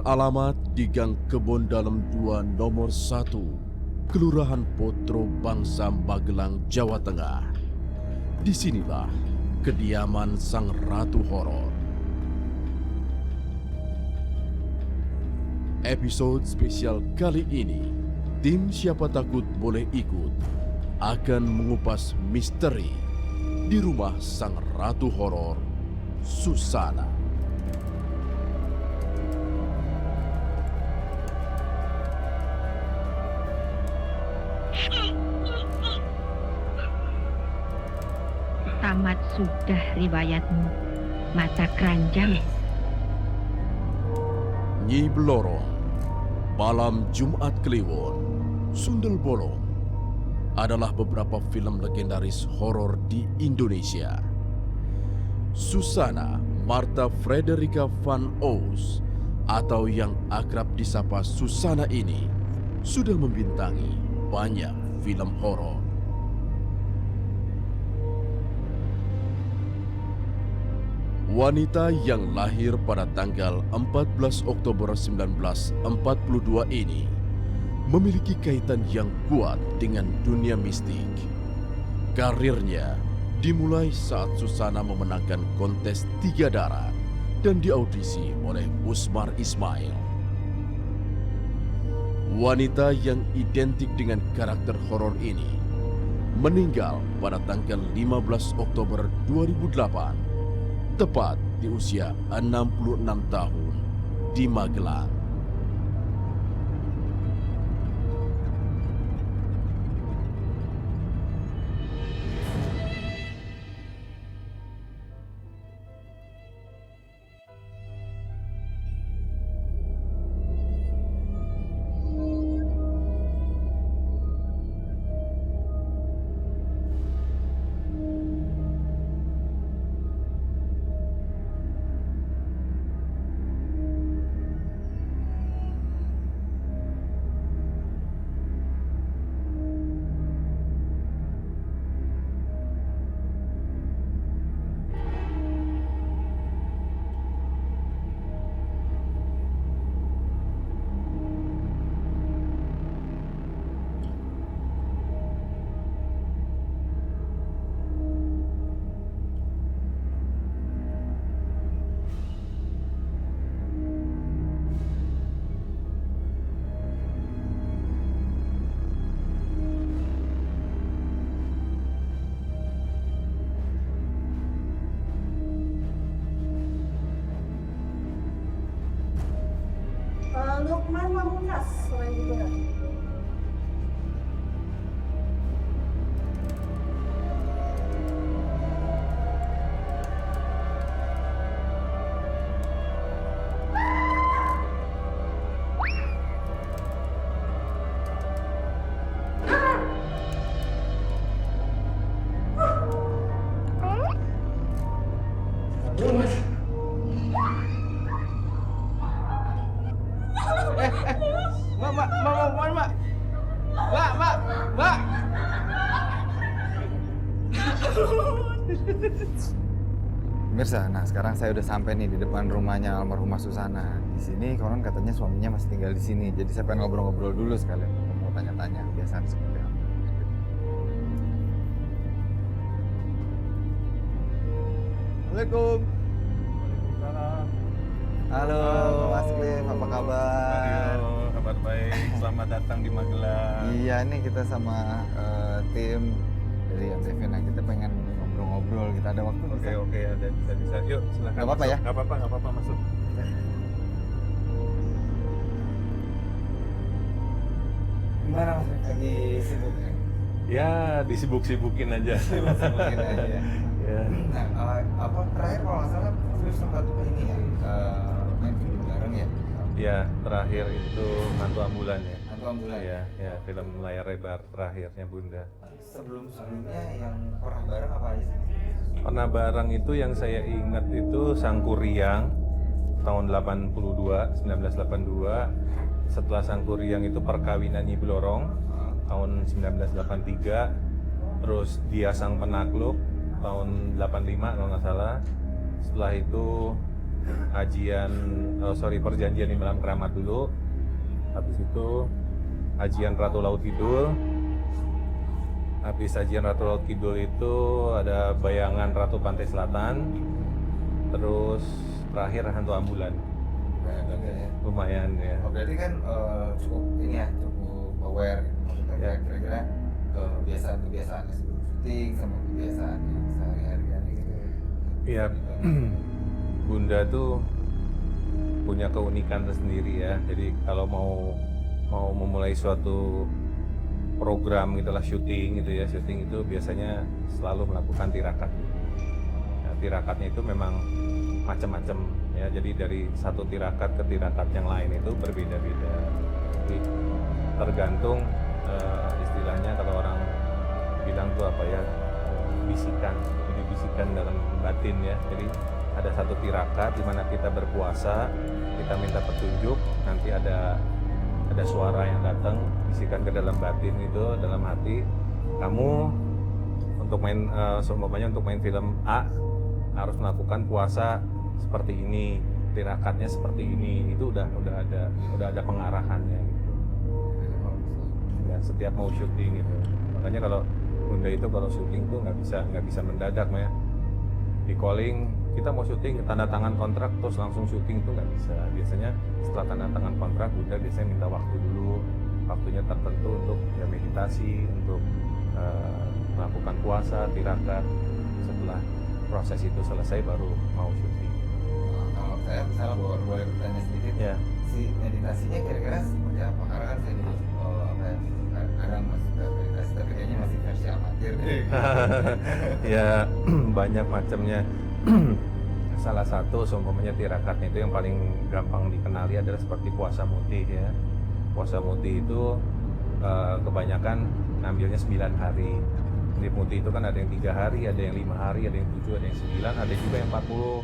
Beralamat di Gang Kebon Dalem 2 nomor 1, Kelurahan Potro Bangsa Magelang, Jawa Tengah. Disinilah kediaman sang ratu horor. Episode spesial kali ini, tim Siapa Takut Boleh Ikut akan mengupas misteri di rumah sang ratu horor, Susana. Tamat sudah riwayatmu, mata keranjang. Nyi Blorong, Malam Jumat Kliwon, Sundel Bolong adalah beberapa film legendaris horor di Indonesia. Susana Martha Frederica van Oos atau yang akrab disapa Susana ini sudah membintangi banyak film horor. Wanita yang lahir pada tanggal 14 Oktober 1942 ini memiliki kaitan yang kuat dengan dunia mistik. Karirnya dimulai saat Susana memenangkan kontes 3 darah dan diaudisi oleh Usmar Ismail. Wanita yang identik dengan karakter horor ini meninggal pada tanggal 15 Oktober 2008. Tepat di usia 66 tahun di Magelang. Lukman Pamungkas selain juga. Pemirsa, nah sekarang saya udah sampai nih di depan rumahnya almarhumah Susana. Di sini konon katanya suaminya masih tinggal di sini. Jadi saya pengen ngobrol-ngobrol dulu sekalian, mau tanya-tanya kebiasaan seperti apa. Assalamualaikum. Waalaikumsalam. Halo, Mas Klim, apa kabar? Halo, kabar baik. Selamat datang di Magelang. Iya nih kita sama tim dari MTV. Nah kita pengen ngobrol-ngobrol, kita ada waktu. Oke, ada bisa. Yuk, silakan. Nggak apa-apa masuk. ya? Nggak apa-apa masuk. Gimana Mas? Lagi sibuk ya? Ya, disibuk-sibukin aja. Sibukin aja ya. Ya. Nah, apa terakhir kalau nggak salah terus sempat ini ya main film bareng ya? Ya, terakhir itu Mantu Ambulan ya. Mantu Ambulan. Ya, film layar lebar terakhirnya Bunda. Sebelum-sebelumnya yang pernah bareng apa aja sih? Pernah bareng itu yang saya ingat itu Sangkuriang tahun 1982. Setelah Sangkuriang itu Perkawinan Nyi Blorong tahun 1983. Terus Dia Sang Penakluk tahun 85 kalau nggak salah. Setelah itu perjanjian di Malam Keramat dulu. Habis itu Ajian Ratu Laut Kidul. Habis Ajian Ratu Laut Kidul itu ada Bayangan Ratu Pantai Selatan. Terus terakhir Hantu Ambulan. Lumayan ya. Oh, berarti kan cukup ini ya, cukup aware gitu. Maksudnya Ya. kira-kira kebiasaan-kebiasaan sebelum syuting sama kebiasaan yang sehari-hari gitu. Iya. Bunda tuh punya keunikan tersendiri ya. Jadi kalau mau memulai suatu program gitulah, syuting itu biasanya selalu melakukan tirakat. Nah, tirakatnya itu memang macam-macam ya. Jadi dari satu tirakat ke tirakat yang lain itu berbeda-beda. Jadi tergantung istilahnya kalau orang bilang tuh apa ya, bisikan. Jadi bisikan dalam batin ya. Jadi ada satu tirakat di mana kita berpuasa, kita minta petunjuk, nanti ada suara yang datang, bisikan ke dalam batin itu, dalam hati, kamu untuk main film A harus melakukan puasa seperti ini, tirakatnya seperti ini. Itu udah ada pengarahannya gitu. Ya, setiap mau syuting gitu. Makanya kalau Bunda itu kalau syuting tuh nggak bisa mendadak ya. Di calling, kita mau syuting, tanda tangan kontrak terus langsung syuting itu nggak bisa. Biasanya setelah tanda tangan kontrak, Bunda biasanya minta waktu dulu, waktunya tertentu untuk ya meditasi, untuk melakukan puasa, tirakat. Setelah proses itu selesai baru mau syuting. Kalau saya misalnya boleh bertanya sedikit, Ya. si meditasinya kira-kira seperti apa? Karena kan saya juga kadang masih meditasi, tapi kayaknya masih versi amatir deh. Ya banyak macamnya. Salah satu seumpamanya tirakatnya itu yang paling gampang dikenali adalah seperti puasa mutih ya. Puasa mutih itu kebanyakan ngambilnya 9 hari. Di mutih itu kan ada yang 3 hari, ada yang 5 hari, ada yang 7, ada yang 9, ada juga yang 40.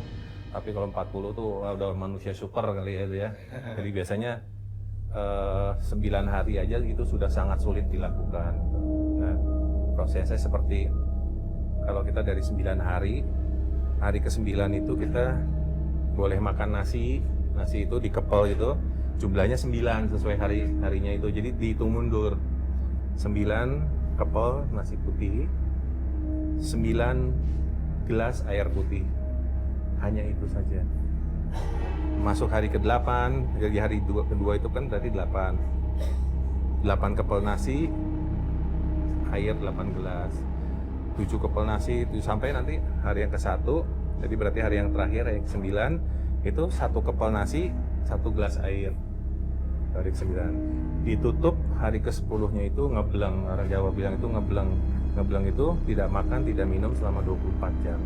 Tapi kalau 40 tuh udah manusia super kali ya itu ya. Jadi biasanya 9 hari aja itu sudah sangat sulit dilakukan. Nah, prosesnya seperti kalau kita dari 9 hari ke-9 itu kita boleh makan nasi itu dikepel itu, jumlahnya 9 sesuai harinya itu. Jadi dihitung mundur. 9 kepel nasi putih, 9 gelas air putih. Hanya itu saja. Masuk hari ke-8, jadi hari kedua itu kan berarti 8 kepel nasi, air 8 gelas, 7 kepel nasi itu sampai nanti hari yang ke-1, jadi berarti hari yang terakhir, hari yang ke-9 itu 1 kepel nasi, 1 gelas air. Hari ke-9 ditutup, hari ke-10 nya itu ngebleng. Orang Jawa bilang itu ngebleng itu tidak makan tidak minum selama 24 jam.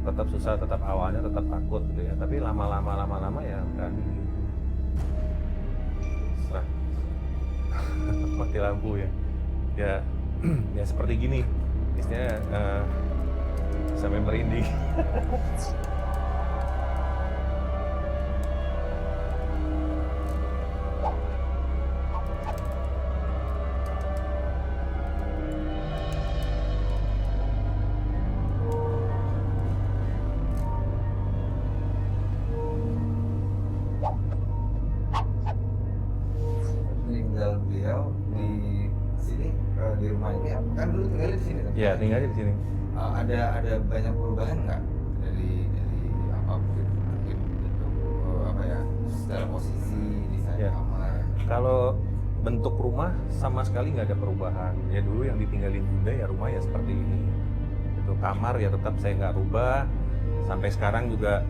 Tetap susah, tetap awalnya tetap takut gitu ya, tapi lama-lama ya berani. Mati lampu ya ya seperti gini istilahnya, sampai merinding. Tinggal beliau di sini, di rumah ini kan dulu tinggalnya di sini kan? Ya tinggalnya di sini. Ada banyak perubahan nggak dari apa mungkin bentuk apa ya, secara posisi desain Ya. kamar? Kalau bentuk rumah sama sekali nggak ada perubahan. Ya dulu yang ditinggalin Bunda ya rumah ya seperti ini. Itu kamar ya tetap saya nggak rubah. Sampai sekarang juga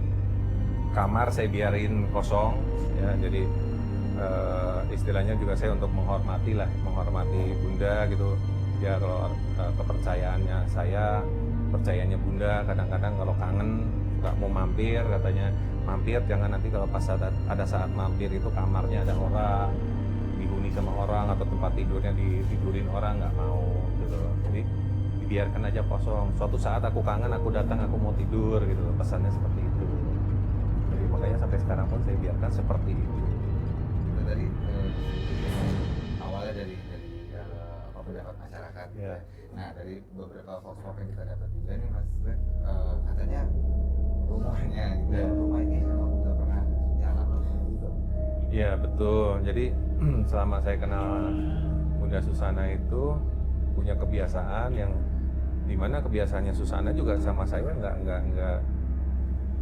kamar saya biarin kosong. Ya jadi istilahnya juga saya untuk menghormati Bunda gitu. Ya kalau kepercayaannya saya, percayanya Bunda, kadang-kadang kalau kangen nggak mau mampir, katanya mampir jangan nanti kalau pas ada saat mampir itu kamarnya ada orang, dihuni sama orang atau tempat tidurnya ditidurin orang, nggak mau gitu. Jadi dibiarkan aja kosong. Suatu saat aku kangen, aku datang, aku mau tidur gitu. Pesannya seperti itu. Jadi makanya sampai sekarang pun saya biarkan seperti itu. Itu tadi awalnya dari pendapat masyarakat. Ya. Nah dari beberapa vox pop yang kita dapat juga nih Mas Ben, katanya rumahnya gitu. Rumah ini memang udah pernah jalan gitu. Iya betul. Jadi selama saya kenal Bunda Susana itu punya kebiasaan yang dimana kebiasaannya Susana juga sama saya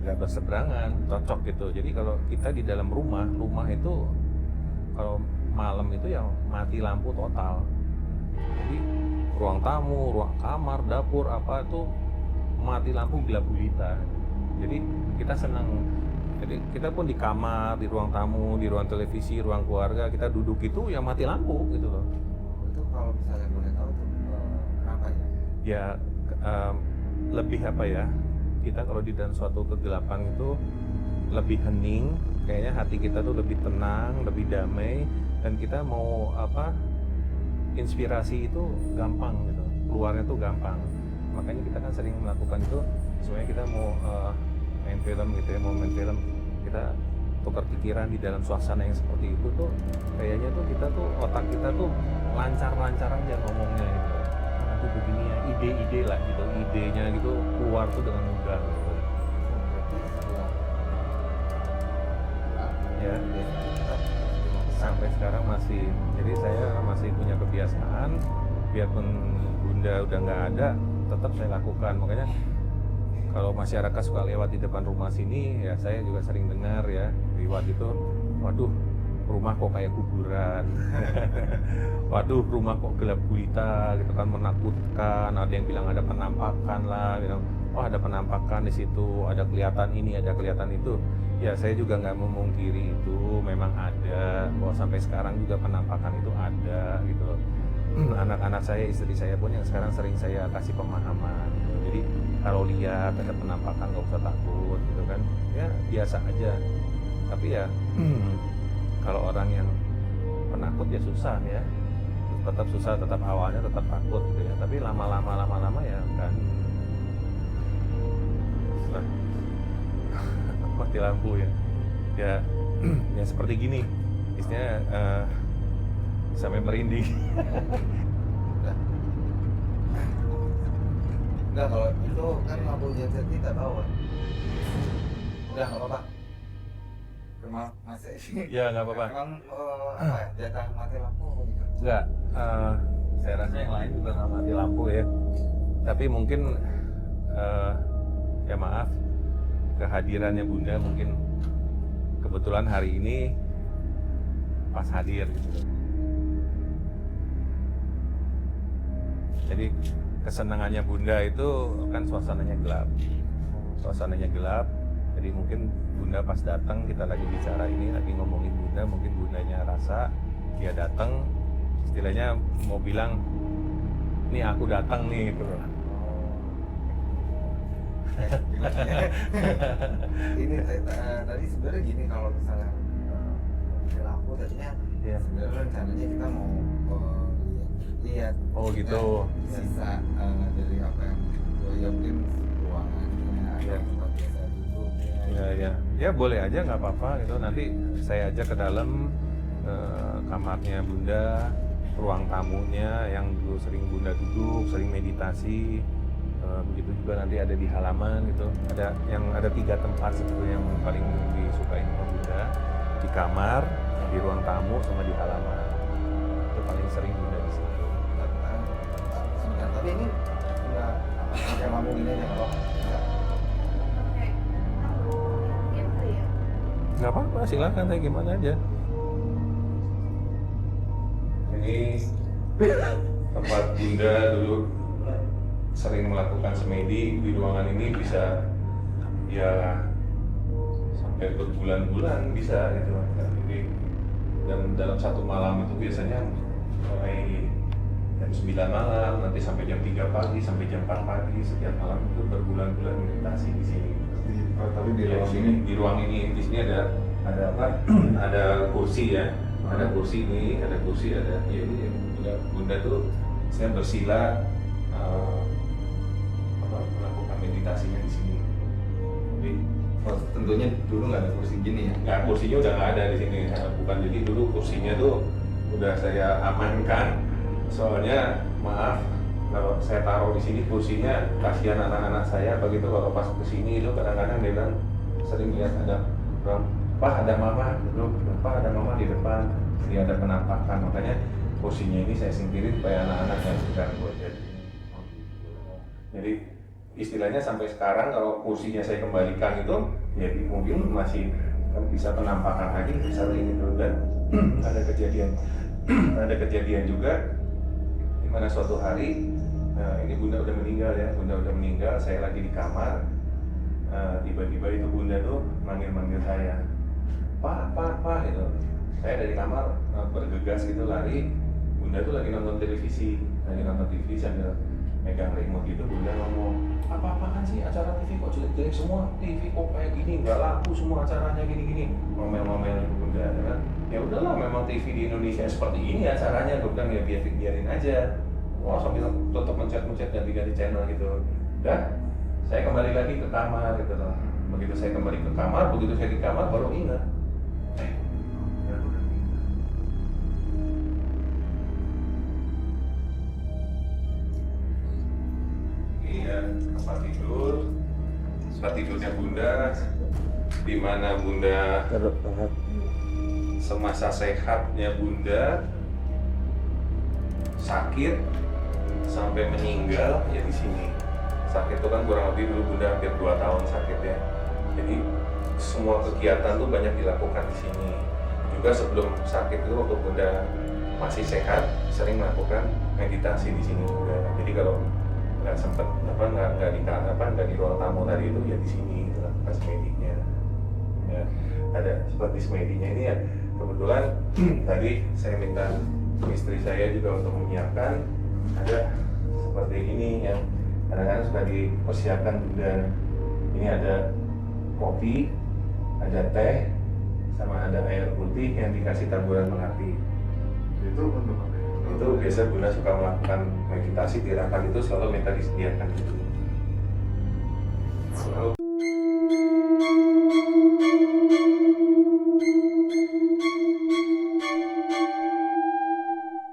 nggak berseberangan, cocok gitu. Jadi kalau kita di dalam rumah itu kalau malam itu ya mati lampu total. Jadi ruang tamu, ruang kamar, dapur apa itu mati lampu gelap gulita. Jadi kita senang. Jadi kita pun di kamar, di ruang tamu, di ruang televisi, ruang keluarga kita duduk itu ya mati lampu gitu loh. Itu kalau misalnya boleh tahu tuh kenapa ya? Ya lebih apa ya? Kita kalau di dalam suatu kegelapan itu lebih hening, kayaknya hati kita tuh lebih tenang, lebih damai, dan kita mau apa? Inspirasi itu gampang gitu, keluarnya tuh gampang. Makanya kita kan sering melakukan itu, sebenarnya kita mau main film gitu ya, mau main film, kita tukar pikiran di dalam suasana yang seperti itu tuh, kayaknya tuh kita tuh otak kita tuh lancar-lancar aja ngomongnya gitu. Nanti begini ya, ide-ide lah gitu, idenya gitu keluar tuh dengan mudah gitu. Ya, sampai sekarang masih, jadi saya masih punya kebiasaan, biarpun Bunda udah nggak ada, tetap saya lakukan. Makanya kalau masyarakat suka lewat di depan rumah sini, ya saya juga sering dengar ya, lewat itu, waduh, rumah kok kayak kuburan. Waduh, rumah kok gelap gulita gitu kan, menakutkan. Ada yang bilang ada penampakan lah, bilang, oh ada penampakan di situ, ada kelihatan ini, ada kelihatan itu. Ya saya juga nggak memungkiri itu memang ada, bahwa sampai sekarang juga penampakan itu ada gitu loh. Anak-anak saya, istri saya pun yang sekarang sering saya kasih pemahaman gitu. Jadi kalau lihat ada penampakan nggak usah takut gitu kan, ya biasa aja. Tapi ya kalau orang yang penakut ya susah ya, tetap susah, tetap awalnya tetap takut gitu ya. Tapi lama-lama ya kan mati lampu ya. Ya seperti gini, istilahnya sampai merinding. Enggak, kalau itu kan lampu genset kita bawa. Udah nggak apa-apa. Masih Ya nggak apa-apa. emang apa ya, jatah mati lampu gitu. Enggak, saya rasa yang lain juga nggak mati lampu ya. Tapi mungkin ya maaf, kehadirannya Bunda mungkin kebetulan hari ini pas hadir gitu. Jadi kesenangannya Bunda itu kan suasananya gelap. Jadi mungkin Bunda pas datang, kita lagi bicara ini, lagi ngomongin Bunda, mungkin Bundanya rasa dia datang, istilahnya mau bilang, nih aku datang nih gitu loh. Ini tadi sebenarnya gini, kalau misalnya lampu tadinya Iya. sebenarnya rencananya kita mau lihat Oh gitu. sisa dari apa yang ya mungkin ruangannya Iya. atau tempat biasa duduk Ya boleh aja, nggak apa-apa gitu. Nanti saya ajak ke dalam kamarnya Bunda, ruang tamunya yang dulu sering Bunda duduk, sering meditasi. Begitu juga nanti ada di halaman gitu. Ada 3 tempat sebetulnya yang paling disukai sama Bunda, di kamar, di ruang tamu, sama di halaman. Itu paling sering Bunda di situ. sebentar, tapi ini nggak pakai lampu ini aja nggak apa-apa. Nggak apa-apa, silakan, saya gimana aja. Ini tempat Bunda dulu sering melakukan semedi di ruangan ini, bisa ya sampai berbulan-bulan bisa gitu. Jadi dan dalam satu malam itu biasanya mulai jam 9 malam, nanti sampai jam 3 pagi, sampai jam 4 pagi, setiap malam itu berbulan-bulan meditasi di sini. Tapi di Ya, ruang di ini ruang ini di sini ada apa? Ada kursi ya, ada kursi ini, ada kursi, ada ya ini Bunda tuh saya bersila melakukan meditasinya di sini. Jadi tentunya dulu nggak ada kursi gini ya. nggak, kursinya udah nggak ada di sini, bukan. Jadi dulu kursinya tuh udah saya amankan, soalnya maaf kalau saya taruh di sini kursinya, kasihan anak-anak saya begitu kalau pas kesini itu kadang-kadang dia bilang sering lihat ada orang, Pak ada mama, Pak ada mama di depan, dia ada penampakan, makanya kursinya ini saya singkirin supaya anak-anak yang terganggu aja. Jadi istilahnya sampai sekarang kalau kursinya saya kembalikan itu ya di mobil masih kan bisa penampakan lagi sering itu. Dan ada kejadian juga di mana suatu hari ini bunda udah meninggal ya, bunda udah meninggal, saya lagi di kamar, tiba-tiba itu bunda tuh manggil saya, pak gitu. Saya dari kamar bergegas gitu lari, bunda tuh lagi nonton televisi sambil megang remote gitu. Bunda ngomong, apa-apaan sih acara TV kok jelek-jelek semua, TV kok kayak gini, nggak laku semua acaranya gini-gini, ngomel-ngomel bunda ya kan. Ya udahlah, memang TV di Indonesia seperti ini acaranya, gue bilang ya biarin aja. Wah, sambil tutup mencet-mencet ganti-ganti channel gitu. Dan saya kembali lagi ke kamar gitu loh. Begitu saya kembali ke kamar, begitu saya di kamar baru ingat, ya udah meninggal. Iya, tempat tidurnya bunda, di mana bunda semasa sehatnya bunda sakit sampai meninggal ya di sini. Sakit itu kan kurang lebih dulu bunda hampir 2 tahun sakit ya. Jadi semua kegiatan tuh banyak dilakukan di sini. Juga sebelum sakit itu waktu bunda masih sehat sering melakukan meditasi di sini juga. Jadi kalau nggak sempet nggak di ruang tamu tadi itu ya di sini lakukan semedinya. Ya, ada seperti semedinya ini ya kebetulan tadi saya minta istri saya juga untuk menyiapkan ada seperti ini yang kadang-kadang sudah dipersiapkan bunda. Ini ada kopi, ada teh, sama ada air putih yang dikasih taburan melati. Itu untuk apa? Itu biasa bunda suka melakukan meditasi tirakat itu selalu minta disediakan gitu.